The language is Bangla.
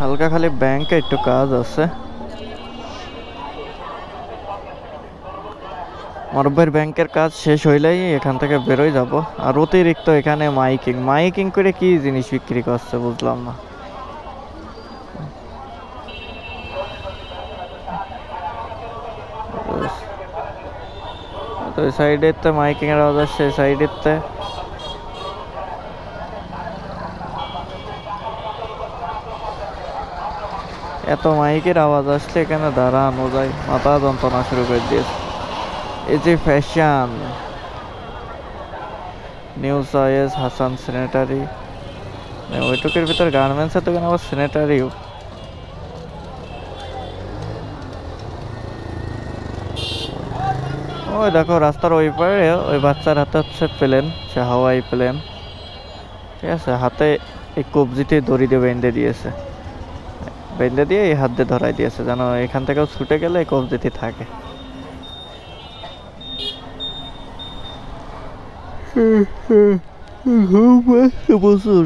হালকা খালি ব্যাংকে একটু কাজ আছে। মরব্বের ব্যাংকের কাজ শেষ হইলেই এখান থেকে বেরোয় যাব। আর অতিরিক্ত এখানে মাইকিং করে কি জিনিস বিক্রি করছে বুঝলাম না। তো সাইডেতে মাইকিং এর আওয়াজ আসছে, সাইডেতে এত মাইকের আওয়াজ আসলে এখানে দাঁড়ানো যায়, মাথা যন্ত্রণা শুরু করে দিয়েছে। এই যে fashion new choice Hasan sanitary, ওইটুকের ভিতর গার্মেন্টসের দোকান আবার স্যানিটারিও। ওই দেখো রাস্তার ওই পারে ওই বাচ্চার হাতে হচ্ছে প্লেন, সে হাওয়াই প্লেন, ঠিক আছে। হাতে এই কবজিতে দড়ি দিয়ে বেঁধে দিয়েছে, বেঁধে দিয়ে এই হাত দিয়ে ধরাই দিয়েছে যেন এখান থেকেও ছুটে গেলে এই কবজিতে থাকে। ঘুম আসছে প্রচুর।